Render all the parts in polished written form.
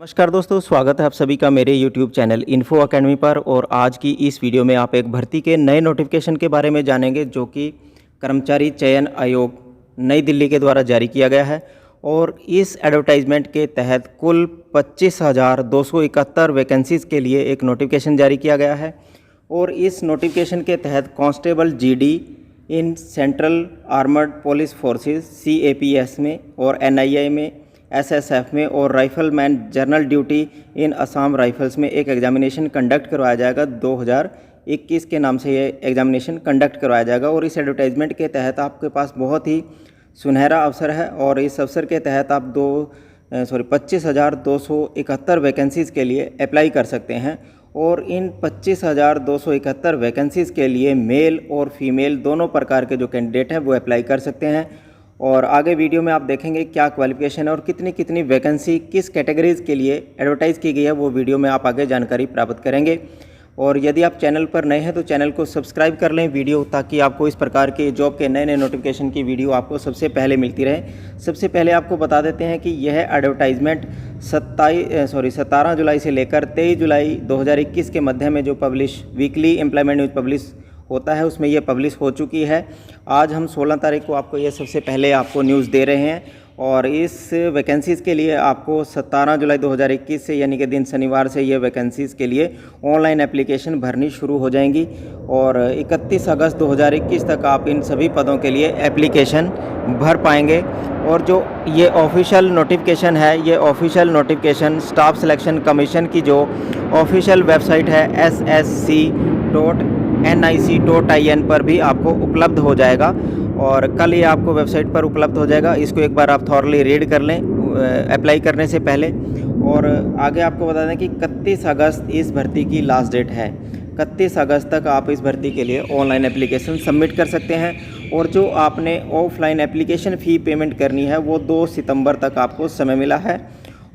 नमस्कार दोस्तों, स्वागत है आप सभी का मेरे YouTube चैनल इन्फो अकेडमी पर। और आज की इस वीडियो में आप एक भर्ती के नए नोटिफिकेशन के बारे में जानेंगे जो कि कर्मचारी चयन आयोग नई दिल्ली के द्वारा जारी किया गया है। और इस एडवर्टाइजमेंट के तहत कुल 25,271 वैकेंसीज़ के लिए एक नोटिफिकेशन जारी किया गया है। और इस नोटिफिकेशन के तहत constable GD in central armoured police forces CAPS में और NIA में, SSF में और राइफलमैन जनरल ड्यूटी इन असम राइफल्स में एक एग्जामिनेशन कंडक्ट करवाया जाएगा। 2021 के नाम से ये एग्जामिनेशन कंडक्ट करवाया जाएगा। और इस एडवर्टाइजमेंट के तहत आपके पास बहुत ही सुनहरा अवसर है और इस अवसर के तहत आप 25,271 वैकेंसीज़ के लिए अप्लाई कर सकते हैं। और इन 25,271 वैकेंसीज़ के लिए मेल और फीमेल दोनों प्रकार के जो कैंडिडेट हैं वो अप्लाई कर सकते हैं। और आगे वीडियो में आप देखेंगे क्या क्वालिफिकेशन है और कितनी कितनी वैकेंसी किस कैटेगरीज़ के लिए एडवर्टाइज़ की गई है, वो वीडियो में आप आगे जानकारी प्राप्त करेंगे। और यदि आप चैनल पर नए हैं तो चैनल को सब्सक्राइब कर लें वीडियो, ताकि आपको इस प्रकार के जॉब के नए नए नोटिफिकेशन की वीडियो आपको सबसे पहले मिलती रहे। सबसे पहले आपको बता देते हैं कि यह एडवर्टाइजमेंट 17 जुलाई से लेकर 23 जुलाई 2021 के मध्य में जो publish weekly employment news publish होता है उसमें ये पब्लिश हो चुकी है। आज हम 16 तारीख को आपको ये सबसे पहले आपको न्यूज़ दे रहे हैं। और इस वैकेंसीज़ के लिए आपको 17 जुलाई 2021 से यानी कि दिन शनिवार से ये वैकेंसीज़ के लिए ऑनलाइन एप्लीकेशन भरनी शुरू हो जाएंगी। और 31 अगस्त 2021 तक आप इन सभी पदों के लिए एप्लीकेशन भर पाएंगे। और जो ये ऑफिशियल नोटिफिकेशन है, ये official notification staff selection commission की जो ऑफिशियल वेबसाइट है ssc.nic.in पर भी आपको उपलब्ध हो जाएगा। और कल ये आपको वेबसाइट पर उपलब्ध हो जाएगा। इसको एक बार आप थॉरली रीड कर लें अप्लाई करने से पहले। और आगे आपको बता दें कि 31 अगस्त इस भर्ती की लास्ट डेट है। 31 अगस्त तक आप इस भर्ती के लिए ऑनलाइन एप्लीकेशन सबमिट कर सकते हैं। और जो आपने ऑफलाइन एप्लीकेशन फ़ी पेमेंट करनी है वो 2 सितंबर तक आपको समय मिला है।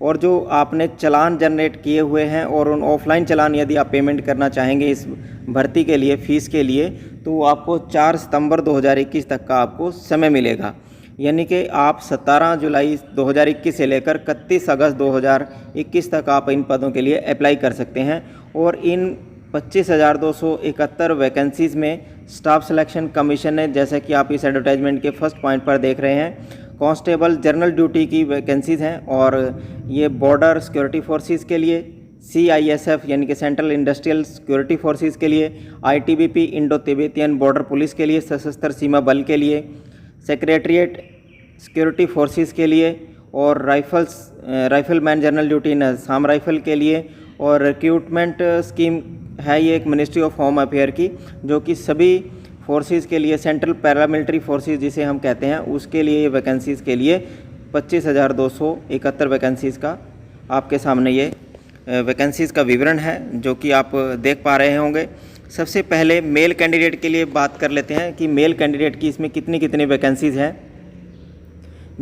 और जो आपने चालान जनरेट किए हुए हैं और उन ऑफलाइन चालान यदि आप पेमेंट करना चाहेंगे इस भर्ती के लिए फ़ीस के लिए, तो आपको 4 सितंबर 2021 तक का आपको समय मिलेगा। यानी कि आप 17 जुलाई 2021 से लेकर 31 अगस्त 2021 तक आप इन पदों के लिए अप्लाई कर सकते हैं। और इन 25,271 वैकेंसीज़ में स्टाफ सिलेक्शन कमीशन ने, जैसा कि आप इस एडवर्टाइजमेंट के फर्स्ट पॉइंट पर देख रहे हैं, कांस्टेबल जनरल ड्यूटी की वैकेंसीज़ हैं। और ये बॉर्डर सिक्योरिटी फोर्सेस के लिए, CISF यानी कि सेंट्रल इंडस्ट्रियल सिक्योरिटी फोर्सेस के लिए, ITBP Indo Tibetan border police के लिए, सशस्त्र सीमा बल के लिए, सेक्रेटरीट सिक्योरिटी फोर्सेस के लिए, और राइफलमैन जनरल ड्यूटी इन असम राइफल के लिए। और रिक्रूटमेंट स्कीम है ये एक मिनिस्ट्री ऑफ होम अफेयर की, जो कि सभी फोर्सेस के लिए, सेंट्रल पैरामिलिट्री फोर्सेस जिसे हम कहते हैं, उसके लिए वैकेंसीज़ के लिए 25,271 वैकेंसीज़ का आपके सामने ये वैकेंसीज़ का विवरण है जो कि आप देख पा रहे होंगे। सबसे पहले मेल कैंडिडेट के लिए बात कर लेते हैं कि मेल कैंडिडेट की इसमें कितनी कितनी वैकेंसीज़ हैं।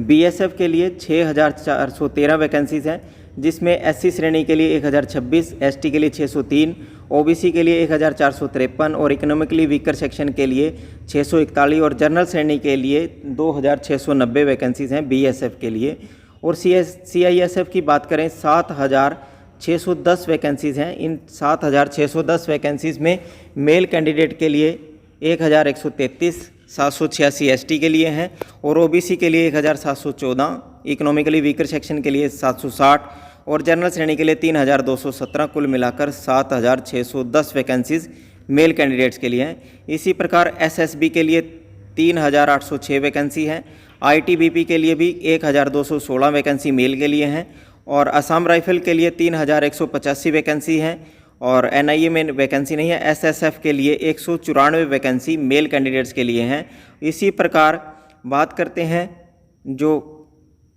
BSF के लिए 6,413 वैकेंसीज़ हैं, जिसमें SC श्रेणी के लिए 1,026, ST के लिए 603, OBC के लिए 1,453 और इकोनॉमिकली वीकर सेक्शन के लिए 641 और जनरल श्रेणी के लिए 2,690 वैकेंसीज़ हैं BSF के लिए। और CISF की बात करें 7,610 वैकेंसीज़ हैं। इन 7,610 वैकेंसीज़ में मेल कैंडिडेट के लिए 1,133, 786 ST के लिए हैं, और OBC के लिए 1,714, इकोनॉमिकली वीकर सेक्शन के लिए 760 और जनरल श्रेणी के लिए 3,217, कुल मिलाकर 7,610 वैकेंसीज़ मेल कैंडिडेट्स के लिए हैं। इसी प्रकार SSB के लिए 3,806 वैकेंसी हैं। ITBP के लिए भी 1,216 वैकेंसी मेल के लिए हैं। और असम राइफल के लिए 3,185 वैकेंसी हैं। और NIA में वैकेंसी नहीं है। SSF के लिए 194 वैकेंसी मेल कैंडिडेट्स के लिए हैं। इसी प्रकार बात करते हैं जो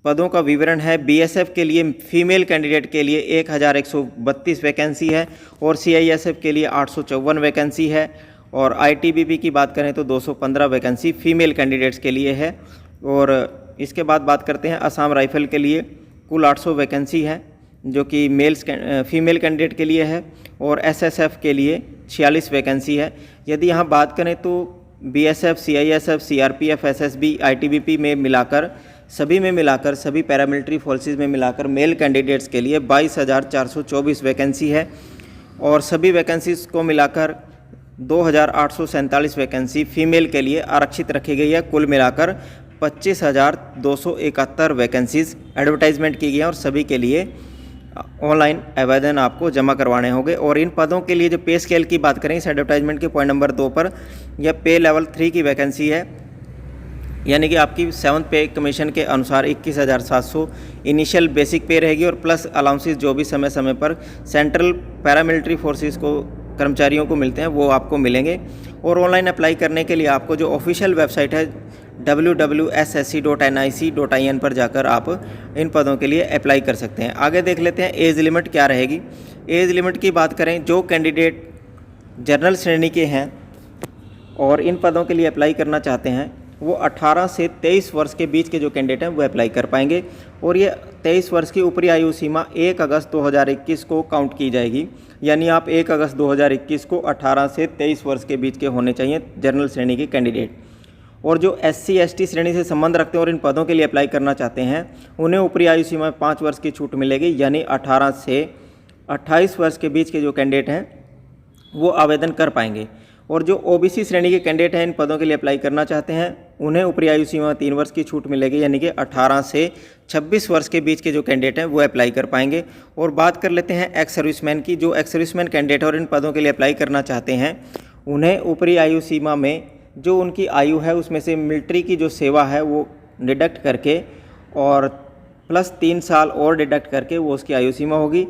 पदों का विवरण है। BSF के लिए फीमेल कैंडिडेट के लिए 1,132 वैकेंसी है और CISF के लिए 854 वैकेंसी है। और ITBP की बात करें तो 215 वैकेंसी फीमेल कैंडिडेट्स के लिए है। और इसके बाद बात करते हैं असम राइफल के लिए कुल 800 वैकेंसी है जो कि फीमेल कैंडिडेट के लिए है। और SSF के लिए 46 वैकेंसी है। यदि यहाँ बात करें तो BSF, CISF, CRPF, SSB, ITBP में मिलाकर सभी में मिलाकर, सभी पैरामिलिट्री फोर्सेस में मिलाकर मेल कैंडिडेट्स के लिए 22,424 वैकेंसी है और सभी वैकेंसीज़ को मिलाकर 2,847 वैकेंसी फीमेल के लिए आरक्षित रखी गई है। कुल मिलाकर 25,271 वैकेंसीज़ एडवर्टाइजमेंट की गई हैं और सभी के लिए ऑनलाइन आवेदन आपको जमा करवाने होंगे। और इन पदों के लिए जो पे स्केल की बात करें इस एडवर्टाइजमेंट के पॉइंट नंबर 2 पर, यह पे लेवल 3 की वैकेंसी है, यानी कि आपकी 7th पे कमीशन के अनुसार 21,700 इनिशियल बेसिक पे रहेगी और प्लस अलाउंसेस जो भी समय समय पर सेंट्रल पैरामिलिट्री फोर्सेस को कर्मचारियों को मिलते हैं वो आपको मिलेंगे। और ऑनलाइन अप्लाई करने के लिए आपको जो ऑफिशियल वेबसाइट है www.ssc.nic.in पर जाकर आप इन पदों के लिए अप्लाई कर सकते हैं। आगे देख लेते हैं एज लिमिट क्या रहेगी। एज लिमिट की बात करें, जो कैंडिडेट जनरल श्रेणी के हैं और इन पदों के लिए अप्लाई करना चाहते हैं वो 18 से 23 वर्ष के बीच के जो कैंडिडेट हैं वो अप्लाई कर पाएंगे। और ये 23 वर्ष की ऊपरी आयु सीमा 1 अगस्त 2021 को काउंट की जाएगी, यानी आप 1 अगस्त 2021 को 18 से 23 वर्ष के बीच के होने चाहिए जनरल श्रेणी के कैंडिडेट। और जो SC ST श्रेणी से संबंध रखते हैं और इन पदों के लिए अप्लाई करना चाहते हैं उन्हें ऊपरी आयु सीमा में 5 वर्ष की छूट मिलेगी, यानी 18 से 28 वर्ष के बीच के जो कैंडिडेट हैं वो आवेदन कर पाएंगे। और जो OBC श्रेणी के कैंडिडेट हैं इन पदों के लिए अप्लाई करना चाहते हैं उन्हें ऊपरी आयु सीमा में 3 वर्ष की छूट मिलेगी, यानी कि 18 से 26 वर्ष के बीच के जो कैंडिडेट हैं वो अप्लाई कर पाएंगे। और बात कर लेते हैं एक्स सर्विसमैन की। जो एक्स सर्विसमैन कैंडिडेट और इन पदों के लिए अप्लाई करना चाहते हैं उन्हें ऊपरी आयु सीमा में जो उनकी आयु है उसमें से मिलिट्री की जो सेवा है वो डिडक्ट करके और प्लस 3 साल और डिडक्ट करके वो उसकी आयु सीमा होगी।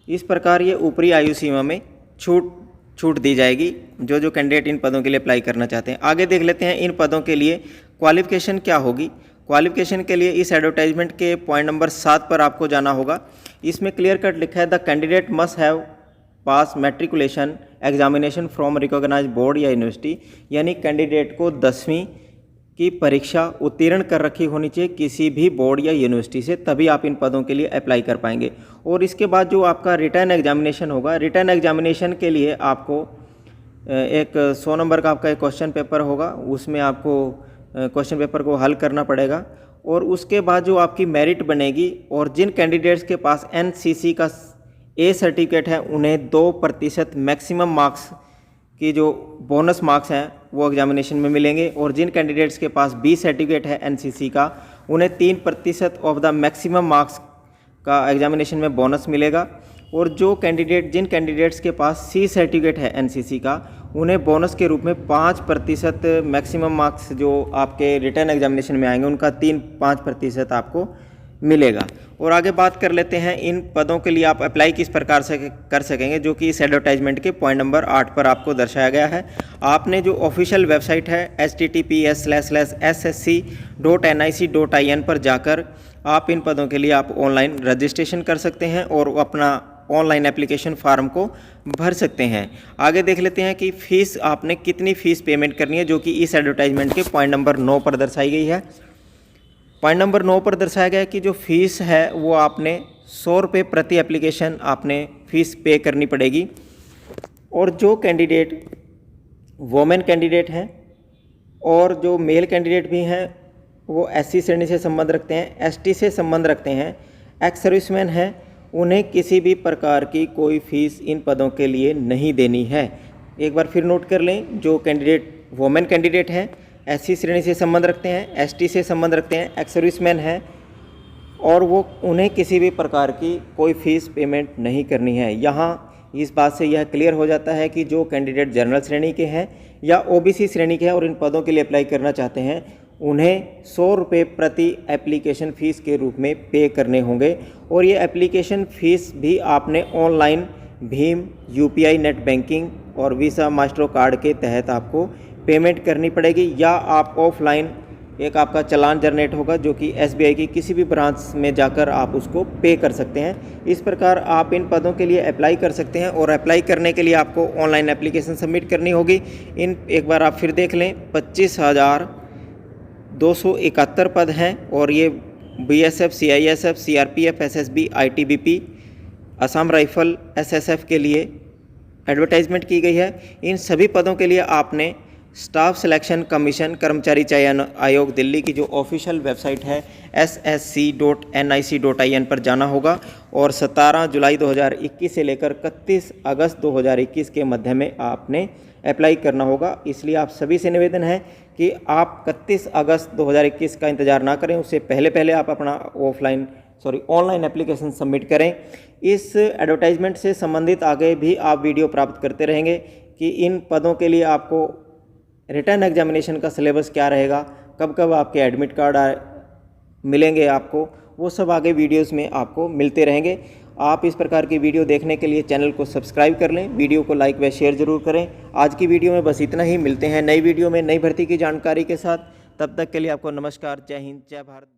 इस प्रकार ये ऊपरी आयु सीमा में छूट दी जाएगी जो कैंडिडेट इन पदों के लिए अप्लाई करना चाहते हैं। आगे देख लेते हैं इन पदों के लिए क्वालिफिकेशन क्या होगी। क्वालिफिकेशन के लिए इस एडवर्टाइजमेंट के पॉइंट नंबर 7 पर आपको जाना होगा। इसमें क्लियर कट लिखा है the candidate must have pass matriculation examination from recognised board या यूनिवर्सिटी, यानी कैंडिडेट को 10वीं की परीक्षा उत्तीर्ण कर रखी होनी चाहिए किसी भी बोर्ड या यूनिवर्सिटी से, तभी आप इन पदों के लिए अप्लाई कर पाएंगे। और इसके बाद जो आपका रिटर्न एग्जामिनेशन होगा, रिटर्न एग्जामिनेशन के लिए आपको एक 100 नंबर का आपका एक क्वेश्चन पेपर होगा, उसमें आपको क्वेश्चन पेपर को हल करना पड़ेगा। और उसके बाद जो आपकी मेरिट बनेगी और जिन कैंडिडेट्स के पास NCC का A सर्टिफिकेट है उन्हें 2% मैक्सिमम मार्क्स की जो बोनस मार्क्स हैं वो एग्जामिनेशन में मिलेंगे। और जिन कैंडिडेट्स के पास B सर्टिफिकेट है NCC का उन्हें 3% ऑफ द मैक्सिमम मार्क्स का एग्जामिनेशन में बोनस मिलेगा। और जिन कैंडिडेट्स के पास C सर्टिफिकेट है NCC का उन्हें बोनस के रूप में 5% मैक्सिमम मार्क्स जो आपके रिटर्न एग्जामिनेशन में आएंगे उनका 5% आपको मिलेगा। और आगे बात कर लेते हैं इन पदों के लिए आप अप्लाई किस प्रकार से कर सकेंगे, जो कि इस एडवर्टाइजमेंट के पॉइंट नंबर 8 पर आपको दर्शाया गया है। आपने जो ऑफिशियल वेबसाइट है https://ssc.nic.in पर जाकर आप इन पदों के लिए आप ऑनलाइन रजिस्ट्रेशन कर सकते हैं और अपना ऑनलाइन एप्लीकेशन फार्म को भर सकते हैं। आगे देख लेते हैं कि फ़ीस आपने कितनी फ़ीस पेमेंट करनी है, जो कि इस एडवर्टाइजमेंट के पॉइंट नंबर 9 पर दर्शाई गई है। पॉइंट नंबर 9 पर दर्शाया गया है कि जो फ़ीस है वो आपने 100 रुपये प्रति एप्लीकेशन आपने फ़ीस पे करनी पड़ेगी। और जो कैंडिडेट वोमेन कैंडिडेट हैं और जो मेल कैंडिडेट भी हैं वो SC श्रेणी से संबंध रखते हैं, ST से संबंध रखते हैं, एक्स सर्विसमैन हैं, उन्हें किसी भी प्रकार की कोई फ़ीस इन पदों के लिए नहीं देनी है। एक बार फिर नोट कर लें, जो कैंडिडेट वोमेन कैंडिडेट हैं, SC श्रेणी से संबंध रखते हैं, ST से संबंध रखते हैं, एक्स सर्विसमैन हैं और उन्हें किसी भी प्रकार की कोई फ़ीस पेमेंट नहीं करनी है। यहाँ इस बात से यह क्लियर हो जाता है कि जो कैंडिडेट जनरल श्रेणी के हैं या OBC श्रेणी के हैं और इन पदों के लिए अप्लाई करना चाहते हैं उन्हें 100 रुपये प्रति एप्लीकेशन फ़ीस के रूप में पे करने होंगे। और ये एप्लीकेशन फ़ीस भी आपने online Bhim, UPI net banking और वीसा मास्टर कार्ड के तहत आपको पेमेंट करनी पड़ेगी, या आप ऑफलाइन एक आपका चालान जनरेट होगा जो कि SBI की किसी भी ब्रांच में जाकर आप उसको पे कर सकते हैं। इस प्रकार आप इन पदों के लिए अप्लाई कर सकते हैं। और अप्लाई करने के लिए आपको ऑनलाइन एप्लीकेशन सबमिट करनी होगी। एक बार आप फिर देख लें, 25,271 पद हैं और ये BSF, CISF, CRPF, SSB, ITBP, Assam rifle, SSF के लिए एडवर्टाइजमेंट की गई है। इन सभी पदों के लिए आपने स्टाफ सिलेक्शन कमीशन कर्मचारी चयन आयोग दिल्ली की जो ऑफिशियल वेबसाइट है ssc.nic.in पर जाना होगा और 17 जुलाई 2021 से लेकर 31 अगस्त 2021 के मध्य में आपने अप्लाई करना होगा। इसलिए आप सभी से निवेदन है कि आप 31 अगस्त 2021 का इंतज़ार ना करें, उससे पहले आप अपना ऑनलाइन एप्लीकेशन सबमिट करें। इस एडवर्टाइजमेंट से संबंधित आगे भी आप वीडियो प्राप्त करते रहेंगे कि इन पदों के लिए आपको रिटर्न एग्जामिनेशन का सिलेबस क्या रहेगा, कब कब आपके एडमिट कार्ड मिलेंगे आपको, वो सब आगे वीडियोस में आपको मिलते रहेंगे। आप इस प्रकार की वीडियो देखने के लिए चैनल को सब्सक्राइब कर लें, वीडियो को लाइक व शेयर ज़रूर करें। आज की वीडियो में बस इतना ही, मिलते हैं नई वीडियो में नई भर्ती की जानकारी के साथ। तब तक के लिए आपको नमस्कार, जय हिंद, जय भारत।